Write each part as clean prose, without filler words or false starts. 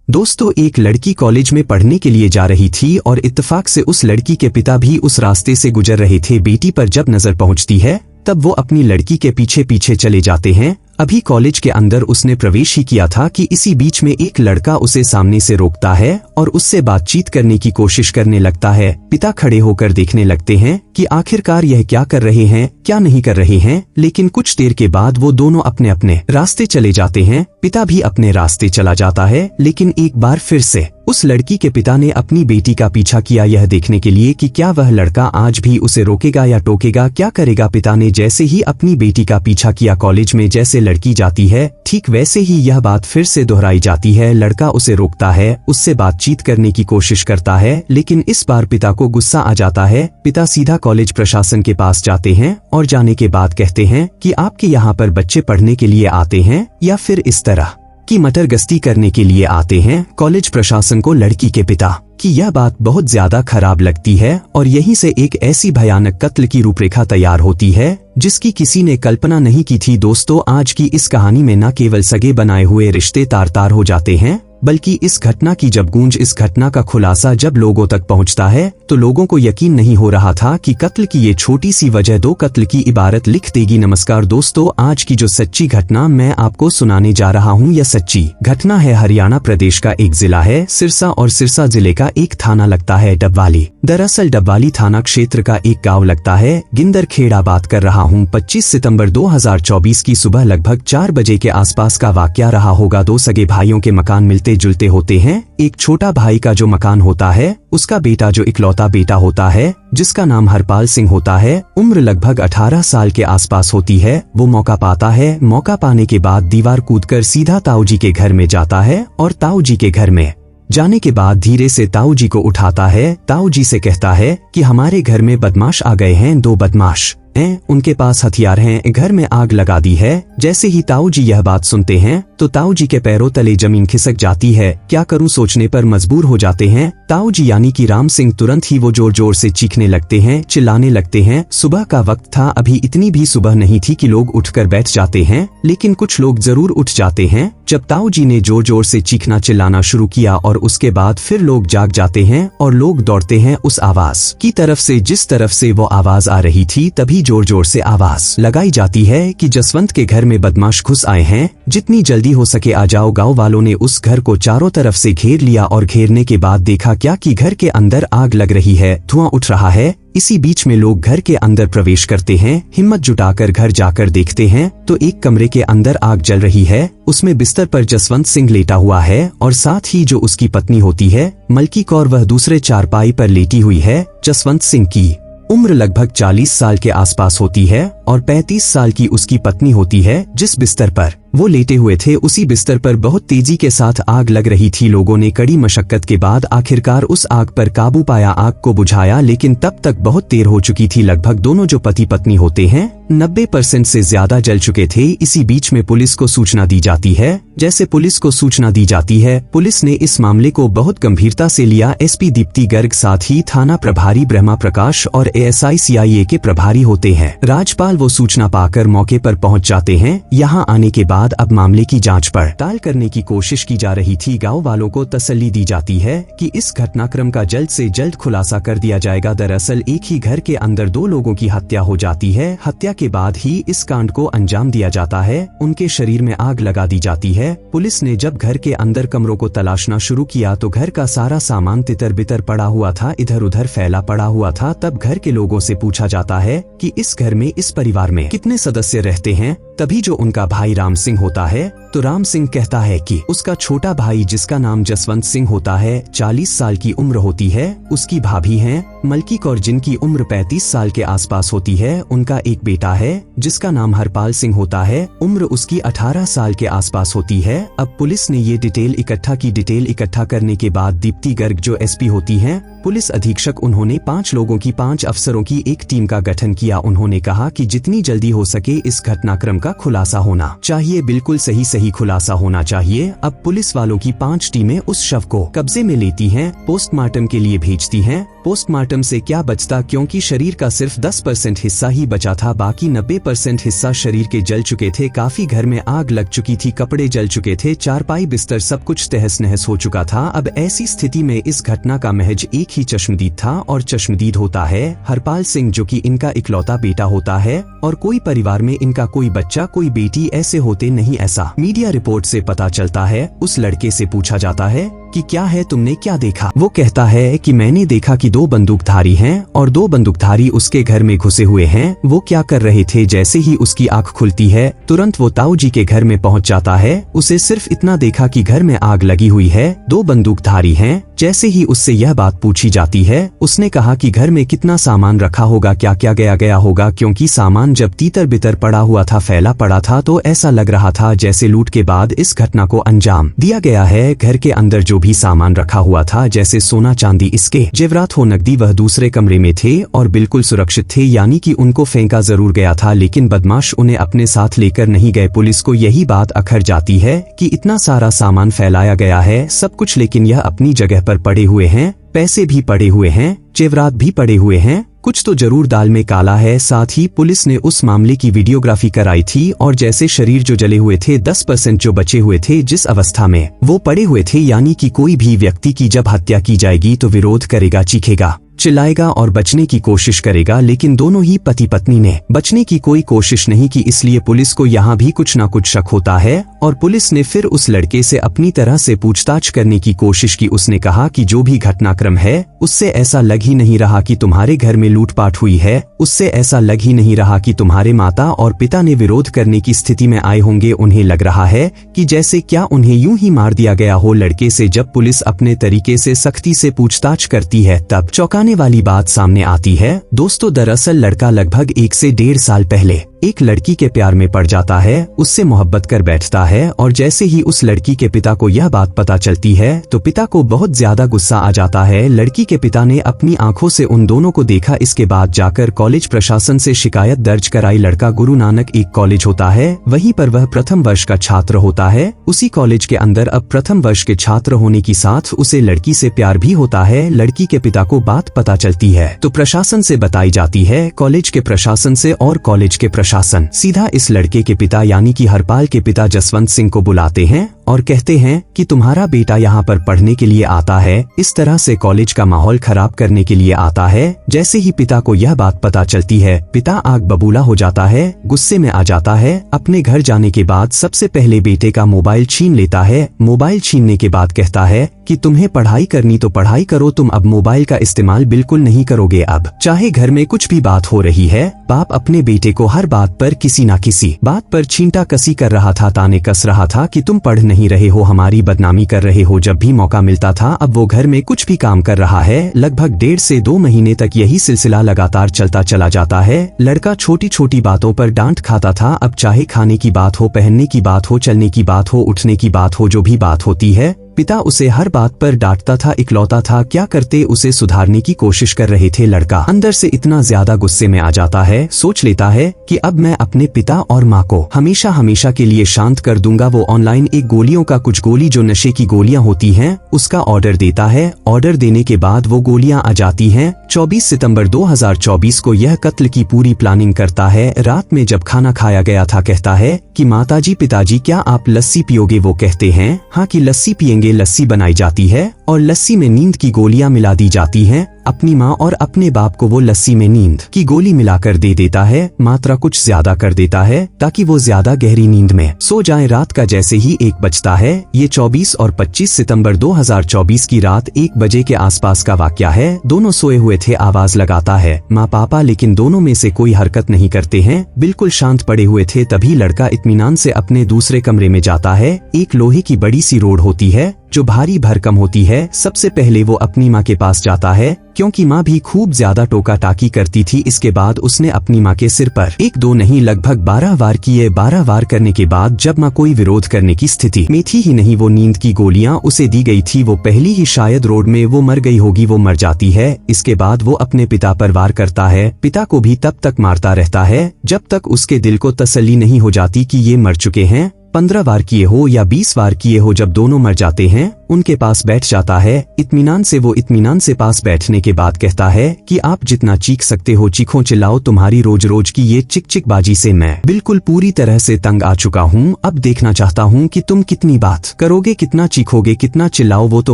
दोस्तों, एक लड़की कॉलेज में पढ़ने के लिए जा रही थी और इत्तेफाक से उस लड़की के पिता भी उस रास्ते से गुजर रहे थे। बेटी पर जब नजर पहुंचती है तब वो अपनी लड़की के पीछे पीछे चले जाते हैं। अभी कॉलेज के अंदर उसने प्रवेश ही किया था कि इसी बीच में एक लड़का उसे सामने से रोकता है और उससे बातचीत करने की कोशिश करने लगता है। पिता खड़े होकर देखने लगते हैं कि आखिरकार यह क्या कर रहे हैं, क्या नहीं कर रहे हैं, लेकिन कुछ देर के बाद वो दोनों अपने अपने रास्ते चले जाते हैं। पिता भी अपने रास्ते चला जाता है, लेकिन एक बार फिर से उस लड़की के पिता ने अपनी बेटी का पीछा किया, यह देखने के लिए कि क्या वह लड़का आज भी उसे रोकेगा या टोकेगा, क्या करेगा। पिता ने जैसे ही अपनी बेटी का पीछा किया, कॉलेज में जैसे लड़की जाती है ठीक वैसे ही यह बात फिर से दोहराई जाती है। लड़का उसे रोकता है, उससे बातचीत करने की कोशिश करता है, लेकिन इस बार पिता को गुस्सा आ जाता है। पिता सीधा कॉलेज प्रशासन के पास जाते हैं और जाने के बाद कहते हैं कि आपके यहाँ पर बच्चे पढ़ने के लिए आते हैं या फिर इस तरह की मटर गश्ती करने के लिए आते हैं। कॉलेज प्रशासन को लड़की के पिता की यह बात बहुत ज्यादा खराब लगती है और यहीं से एक ऐसी भयानक कत्ल की रूपरेखा तैयार होती है जिसकी किसी ने कल्पना नहीं की थी। दोस्तों, आज की इस कहानी में न केवल सगे बनाए हुए रिश्ते तार तार हो जाते हैं, बल्कि इस घटना की जब गूंज, इस घटना का खुलासा जब लोगों तक पहुंचता है तो लोगों को यकीन नहीं हो रहा था कि कत्ल की ये छोटी सी वजह दो कत्ल की इबारत लिख देगी। नमस्कार दोस्तों, आज की जो सच्ची घटना मैं आपको सुनाने जा रहा हूं, यह सच्ची घटना है हरियाणा प्रदेश का एक जिला है सिरसा, और सिरसा जिले का एक थाना लगता है डबवाली। दरअसल डबवाली थाना क्षेत्र का एक गाँव लगता है गिंदर खेड़ा। बात कर रहा हूँ 25 सितंबर 2024 की सुबह लगभग 4 बजे के आसपास का वाकया रहा होगा। दो सगे भाइयों के मकान मिलते जुलते होते हैं। एक छोटा भाई का जो मकान होता है उसका बेटा जो इकलौता बेटा होता है जिसका नाम हरपाल सिंह होता है, उम्र लगभग 18 साल के आसपास होती है, वो मौका पाता है। मौका पाने के बाद दीवार कूदकर सीधा ताऊ जी के घर में जाता है और ताऊ जी के घर में जाने के बाद धीरे से ताऊ जी को उठाता है। ताऊ जी से कहता है कि हमारे घर में बदमाश आ गए हैं, 2 बदमाश हैं, उनके पास हथियार हैं, घर में आग लगा दी है। जैसे ही ताऊ जी यह बात सुनते हैं तो ताऊ जी के पैरों तले जमीन खिसक जाती है। क्या करूं सोचने पर मजबूर हो जाते हैं। ताऊ जी यानी कि राम सिंह तुरंत ही वो जोर जोर से चीखने लगते हैं, चिल्लाने लगते हैं। सुबह का वक्त था, अभी इतनी भी सुबह नहीं थी कि लोग उठकर बैठ जाते हैं, लेकिन कुछ लोग जरूर उठ जाते हैं जब ताऊ जी ने जोर जोर से चीखना चिल्लाना शुरू किया, और उसके बाद फिर लोग जाग जाते हैं और लोग दौड़ते हैं उस आवाज की तरफ से जिस तरफ से वो आवाज आ रही थी। तभी जोर जोर से आवाज लगाई जाती है कि जसवंत के घर में बदमाश घुस आए हैं, जितनी जल्दी हो सके आ जाओ। गांव वालों ने उस घर को चारों तरफ से घेर लिया और घेरने के बाद देखा क्या कि घर के अंदर आग लग रही है, धुआं उठ रहा है। इसी बीच में लोग घर के अंदर प्रवेश करते हैं। हिम्मत जुटाकर घर जाकर देखते हैं तो एक कमरे के अंदर आग जल रही है। उसमें बिस्तर पर जसवंत सिंह लेटा हुआ है और साथ ही जो उसकी पत्नी होती है मलकी कौर, वह दूसरे चारपाई पर लेटी हुई है। जसवंत सिंह की उम्र लगभग 40 साल के आसपास होती है और 35 साल की उसकी पत्नी होती है। जिस बिस्तर पर वो लेटे हुए थे उसी बिस्तर पर बहुत तेजी के साथ आग लग रही थी। लोगों ने कड़ी मशक्कत के बाद आखिरकार उस आग पर काबू पाया, आग को बुझाया, लेकिन तब तक बहुत देर हो चुकी थी। लगभग दोनों जो पति पत्नी होते हैं 90% से ज्यादा जल चुके थे। इसी बीच में पुलिस को सूचना दी जाती है। जैसे पुलिस को सूचना दी जाती है, पुलिस ने इस मामले को बहुत गंभीरता से लिया। एसपी दीप्ति गर्ग, साथ ही थाना प्रभारी ब्रह्मा प्रकाश और एएसआई सीआईए के प्रभारी होते हैं राजपाल, वो सूचना पाकर मौके पर पहुंच जाते हैं। यहाँ आने के बाद अब मामले की जांच पड़ताल करने की कोशिश की जा रही थी। गांव वालों को तसल्ली दी जाती है कि इस घटनाक्रम का जल्द से जल्द खुलासा कर दिया जाएगा। दरअसल एक ही घर के अंदर 2 लोगों की हत्या हो जाती है। हत्या के बाद ही इस कांड को अंजाम दिया जाता है। उनके शरीर में आग लगा दी जाती है। पुलिस ने जब घर के अंदर कमरों को तलाशना शुरू किया तो घर का सारा सामान तितर बितर पड़ा हुआ था, इधर उधर फैला पड़ा हुआ था। तब घर के लोगों से पूछा जाता है कि इस घर में, इस परिवार में कितने सदस्य रहते हैं। तभी जो उनका भाई राम सिंह होता है तो राम सिंह कहता है कि उसका छोटा भाई जिसका नाम जसवंत सिंह होता है 40 साल की उम्र होती है, उसकी भाभी हैं मलकी कौर जिनकी उम्र 35 साल के आसपास होती है, उनका एक बेटा है जिसका नाम हरपाल सिंह होता है, उम्र उसकी 18 साल के आसपास होती है। अब पुलिस ने ये डिटेल इकट्ठा की। डिटेल इकट्ठा करने के बाद दीप्ति गर्ग जो एसपी होती हैं, पुलिस अधीक्षक, उन्होंने 5 लोगों की 5 अफसरों की एक टीम का गठन किया। उन्होंने कहा कि जितनी जल्दी हो सके इस घटनाक्रम का खुलासा होना चाहिए, बिल्कुल सही खुलासा होना चाहिए। अब पुलिस वालों की 5 टीमें उस शव को कब्जे में लेती हैं, पोस्टमार्टम के लिए भेजती हैं। पोस्टमार्टम से क्या बचता, क्योंकि शरीर का सिर्फ 10% हिस्सा ही बचा था, बाकी 90% हिस्सा शरीर के जल चुके थे। काफी घर में आग लग चुकी थी, कपड़े जल चुके थे, चारपाई बिस्तर सब कुछ तहस नहस हो चुका था। अब ऐसी स्थिति में इस घटना का महज एक ही चश्मदीद था, और चश्मदीद होता है हरपाल सिंह, जो कि इनका इकलौता बेटा होता है, और कोई परिवार में इनका कोई बच्चा कोई बेटी ऐसे होते नहीं। ऐसा मीडिया रिपोर्ट से पता चलता है। उस लड़के से पूछा जाता है कि क्या है, तुमने क्या देखा? वो कहता है कि मैंने देखा कि 2 बंदूकधारी हैं और 2 बंदूकधारी उसके घर में घुसे हुए हैं। वो क्या कर रहे थे? जैसे ही उसकी आंख खुलती है तुरंत वो ताऊ जी के घर में पहुंच जाता है। उसे सिर्फ इतना देखा कि घर में आग लगी हुई है, 2 बंदूकधारी हैं। जैसे ही उससे यह बात पूछी जाती है, उसने कहा कि घर में कितना सामान रखा होगा, क्या क्या गया होगा, क्योंकि सामान जब तीतर बितर पड़ा हुआ था, फैला पड़ा था, तो ऐसा लग रहा था जैसे लूट के बाद इस घटना को अंजाम दिया गया है। घर के अंदर जो भी सामान रखा हुआ था, जैसे सोना चांदी, इसके जेवरात हो, नकदी, वह दूसरे कमरे में थे और बिल्कुल सुरक्षित थे, यानी कि उनको फेंका जरूर गया था, लेकिन बदमाश उन्हें अपने साथ लेकर नहीं गए। पुलिस को यही बात अखर जाती है कि इतना सारा सामान फैलाया गया है, सब कुछ, लेकिन यह अपनी जगह पर पड़े हुए हैं, पैसे भी पड़े हुए हैं, जेवरात भी पड़े हुए हैं, कुछ तो जरूर दाल में काला है। साथ ही पुलिस ने उस मामले की वीडियोग्राफी कराई थी, और जैसे शरीर जो जले हुए थे, 10% जो बचे हुए थे, जिस अवस्था में वो पड़े हुए थे, यानी कि कोई भी व्यक्ति की जब हत्या की जाएगी तो विरोध करेगा, चीखेगा, चिल्लाएगा और बचने की कोशिश करेगा, लेकिन दोनों ही पति पत्नी ने बचने की कोई कोशिश नहीं की। इसलिए पुलिस को यहाँ भी कुछ ना कुछ शक होता है, और पुलिस ने फिर उस लड़के से अपनी तरह से पूछताछ करने की कोशिश की। उसने कहा कि जो भी घटनाक्रम है, उससे ऐसा लग ही नहीं रहा कि तुम्हारे घर में लूटपाट हुई है, उससे ऐसा लग ही नहीं रहा कि तुम्हारे माता और पिता ने विरोध करने की स्थिति में आए होंगे। उन्हें लग रहा है कि जैसे क्या उन्हें यूं ही मार दिया गया हो। लड़के से जब पुलिस अपने तरीके से सख्ती से पूछताछ करती है, तब चौंकाने वाली बात सामने आती है। दोस्तों, दरअसल लड़का लगभग 1 से 1.5 साल पहले एक लड़की के प्यार में पड़ जाता है, उससे मोहब्बत कर बैठता है, और जैसे ही उस लड़की के पिता को यह बात पता चलती है तो पिता को बहुत ज्यादा गुस्सा आ जाता है। लड़की के पिता ने अपनी आंखों से उन दोनों को देखा, इसके बाद जाकर कॉलेज प्रशासन से शिकायत दर्ज कराई। लड़का गुरु नानक एक कॉलेज होता है, वहीं पर वह प्रथम वर्ष का छात्र होता है। उसी कॉलेज के अंदर अब प्रथम वर्ष के छात्र होने की साथ उसे लड़की से प्यार भी होता है। लड़की के पिता को बात पता चलती है तो प्रशासन से बताई जाती है, कॉलेज के प्रशासन से, और कॉलेज के प्रशासन सीधा इस लड़के के पिता यानी कि हरपाल के पिता जसवंत सिंह को बुलाते हैं और कहते हैं कि तुम्हारा बेटा यहाँ पर पढ़ने के लिए आता है, इस तरह से कॉलेज का माहौल खराब करने के लिए आता है। जैसे ही पिता को यह बात पता चलती है, पिता आग बबूला हो जाता है, गुस्से में आ जाता है। अपने घर जाने के बाद सबसे पहले बेटे का मोबाइल छीन लेता है। मोबाइल छीनने के बाद कहता है कि तुम्हें पढ़ाई करनी तो पढ़ाई करो, तुम अब मोबाइल का इस्तेमाल बिल्कुल नहीं करोगे। अब चाहे घर में कुछ भी बात हो रही है, बाप अपने बेटे को हर बात पर किसी न किसी बात पर छींटा कसी कर रहा था, ताने कस रहा था कि तुम पढ़ नहीं रहे हो, हमारी बदनामी कर रहे हो। जब भी मौका मिलता था, अब वो घर में कुछ भी काम कर रहा है। लगभग 1.5 से 2 महीने तक यही सिलसिला लगातार चलता चला जाता है। लड़का छोटी छोटी बातों पर डांट खाता था। अब चाहे खाने की बात हो, पहनने की बात हो, चलने की बात हो, उठने की बात हो, जो भी बात होती है, पिता उसे हर बात पर डांटता था। इकलौता था, क्या करते, उसे सुधारने की कोशिश कर रहे थे। लड़का अंदर से इतना ज्यादा गुस्से में आ जाता है, सोच लेता है कि अब मैं अपने पिता और माँ को हमेशा हमेशा के लिए शांत कर दूंगा। वो ऑनलाइन एक गोलियों का कुछ गोली जो नशे की गोलियां होती हैं, उसका ऑर्डर देता है। ऑर्डर देने के बाद वो गोलियां आ जाती हैं। 24 सितंबर 2024 को यह कत्ल की पूरी प्लानिंग करता है। रात में जब खाना खाया गया था, कहता है कि माताजी, पिताजी, क्या आप लस्सी पियोगे? वो कहते हैं हाँ कि लस्सी पियेंगे। लस्सी बनाई जाती है और लस्सी में नींद की गोलियां मिला दी जाती हैं। अपनी माँ और अपने बाप को वो लस्सी में नींद की गोली मिलाकर दे देता है। मात्रा कुछ ज्यादा कर देता है ताकि वो ज्यादा गहरी नींद में सो जाएं। रात का जैसे ही 1 बजता है, ये 24 और 25 सितंबर 2024 की रात 1 बजे के आसपास का वाकया है। दोनों सोए हुए थे। आवाज लगाता है माँ पापा, लेकिन दोनों में से कोई हरकत नहीं करते हैं, बिल्कुल शांत पड़े हुए थे। तभी लड़का इत्मीनान से अपने दूसरे कमरे में जाता है। एक लोहे की बड़ी सी रोड होती है जो भारी भरकम होती है। सबसे पहले वो अपनी माँ के पास जाता है, क्योंकि माँ भी खूब ज्यादा टोका टाकी करती थी। इसके बाद उसने अपनी माँ के सिर पर 1-2 नहीं लगभग 12 वार किए। 12 वार करने के बाद जब माँ कोई विरोध करने की स्थिति में थी ही नहीं, वो नींद की गोलियां उसे दी गई थी। वो पहली ही शायद रोड में वो मर गई होगी, वो मर जाती है। इसके बाद वो अपने पिता पर वार करता है। पिता को भी तब तक मारता रहता है जब तक उसके दिल को तसल्ली नहीं हो जाती कि ये मर चुके हैं। 15 वार किए हो या 20 वार किए हो, जब दोनों मर जाते हैं उनके पास बैठ जाता है। इत्मीनान से वो इत्मीनान से पास बैठने के बाद कहता है कि आप जितना चीख सकते हो चीखो, चिल्लाओ, तुम्हारी रोज रोज की ये चिक चिक बाजी से मैं बिल्कुल पूरी तरह से तंग आ चुका हूँ। अब देखना चाहता हूँ कि तुम कितनी बात करोगे, कितना चीखोगे, कितना चिल्लाओ। वो तो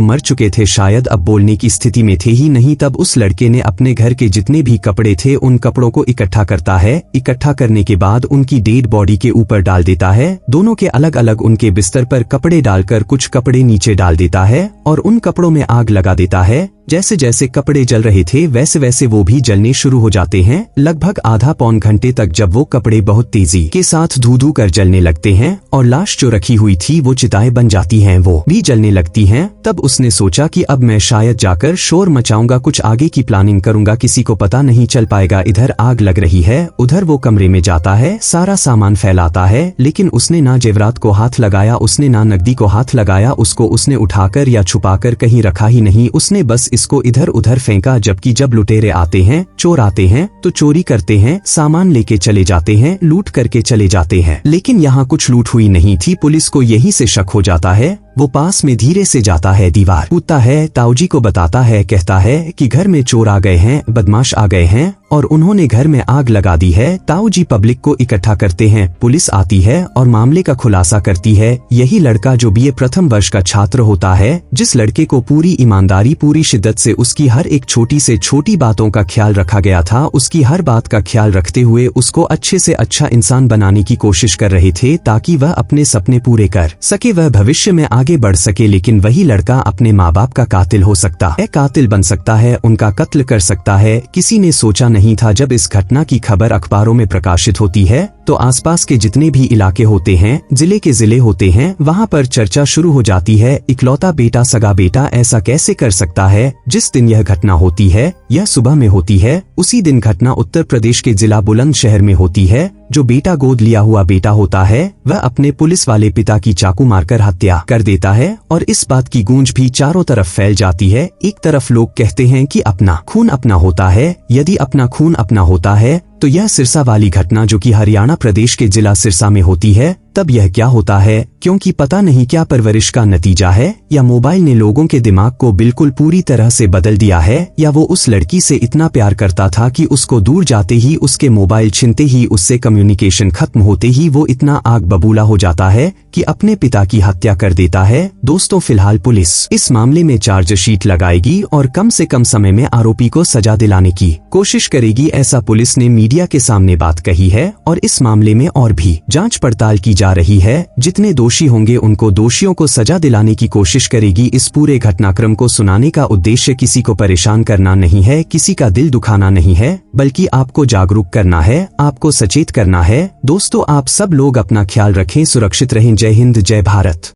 मर चुके थे, शायद अब बोलने की स्थिति में थे ही नहीं। तब उस लड़के ने अपने घर के जितने भी कपड़े थे उन कपड़ों को इकट्ठा करता है। इकट्ठा करने के बाद उनकी डेड बॉडी के ऊपर डाल देता है। दोनों के अलग अलग उनके बिस्तर पर कपड़े डालकर कुछ कपड़े नीचे डाल देता है और उन कपड़ों में आग लगा देता है। जैसे जैसे कपड़े जल रहे थे वैसे वैसे वो भी जलने शुरू हो जाते हैं। लगभग आधा पौन घंटे तक जब वो कपड़े बहुत तेजी के साथ धू धू कर जलने लगते हैं और लाश जो रखी हुई थी वो चिताएं बन जाती हैं, वो भी जलने लगती हैं। तब उसने सोचा कि अब मैं शायद जाकर शोर मचाऊंगा, कुछ आगे की प्लानिंग करूंगा, किसी को पता नहीं चल पाएगा। इधर आग लग रही है, उधर वो कमरे में जाता है, सारा सामान फैलाता है, लेकिन उसने ना जेवरात को हाथ लगाया, उसने ना नकदी को हाथ लगाया। उसको उसने उठाकर या छुपाकर कहीं रखा ही नहीं, उसने बस इसको इधर उधर फेंका। जबकि जब लुटेरे आते हैं, चोर आते हैं तो चोरी करते हैं, सामान लेके चले जाते हैं, लूट करके चले जाते हैं। लेकिन यहाँ कुछ लूट हुई नहीं थी। पुलिस को यहीं से शक हो जाता है। वो पास में धीरे से जाता है, दीवार कूदता है, ताऊजी को बताता है, कहता है कि घर में चोर आ गए हैं, बदमाश आ गए हैं और उन्होंने घर में आग लगा दी है। ताऊजी पब्लिक को इकट्ठा करते हैं। पुलिस आती है और मामले का खुलासा करती है। यही लड़का जो बीए प्रथम वर्ष का छात्र होता है, जिस लड़के को पूरी ईमानदारी पूरी शिद्दत से उसकी हर एक छोटी से छोटी बातों का ख्याल रखा गया था, उसकी हर बात का ख्याल रखते हुए उसको अच्छे से अच्छा इंसान बनाने की कोशिश कर रहे थे ताकि वह अपने सपने पूरे कर सके, वह भविष्य में आगे बढ़ सके। लेकिन वही लड़का अपने माँ बाप का कातिल हो सकता है, कातिल बन सकता है, उनका कत्ल कर सकता है। किसी ने सोचा नहीं था। जब इस घटना की खबर अखबारों में प्रकाशित होती है तो आसपास के जितने भी इलाके होते हैं, जिले के जिले होते हैं, वहाँ पर चर्चा शुरू हो जाती है। इकलौता बेटा, सगा बेटा ऐसा कैसे कर सकता है। जिस दिन यह घटना होती है यह सुबह में होती है। उसी दिन घटना उत्तर प्रदेश के जिला बुलंदशहर में होती है। जो बेटा गोद लिया हुआ बेटा होता है वह अपने पुलिस वाले पिता की चाकू मारकर हत्या कर देता है और इस बात की गूंज भी चारों तरफ फैल जाती है। एक तरफ लोग कहते हैं कि अपना खून अपना होता है, यदि अपना खून अपना होता है तो यह सिरसा वाली घटना जो कि हरियाणा प्रदेश के जिला सिरसा में होती है, तब यह क्या होता है, क्योंकि पता नहीं क्या परवरिश का नतीजा है या मोबाइल ने लोगों के दिमाग को बिल्कुल पूरी तरह से बदल दिया है, या वो उस लड़की से इतना प्यार करता था कि उसको दूर जाते ही, उसके मोबाइल छिनते ही, उससे कम्युनिकेशन खत्म होते ही वो इतना आग बबूला हो जाता है कि अपने पिता की हत्या कर देता है। दोस्तों, फिलहाल पुलिस इस मामले में चार्जशीट लगाएगी और कम से कम समय में आरोपी को सजा दिलाने की कोशिश करेगी, ऐसा पुलिस ने मीडिया के सामने बात कही है। और इस मामले में और भी जांच पड़ताल की जा रही है। जितने दोषी होंगे उनको दोषियों को सजा दिलाने की कोशिश करेगी। इस पूरे घटनाक्रम को सुनाने का उद्देश्य किसी को परेशान करना नहीं है, किसी का दिल दुखाना नहीं है, बल्कि आपको जागरूक करना है, आपको सचेत करना है। दोस्तों, आप सब लोग अपना ख्याल रखें, सुरक्षित रहें। जय हिंद, जय भारत।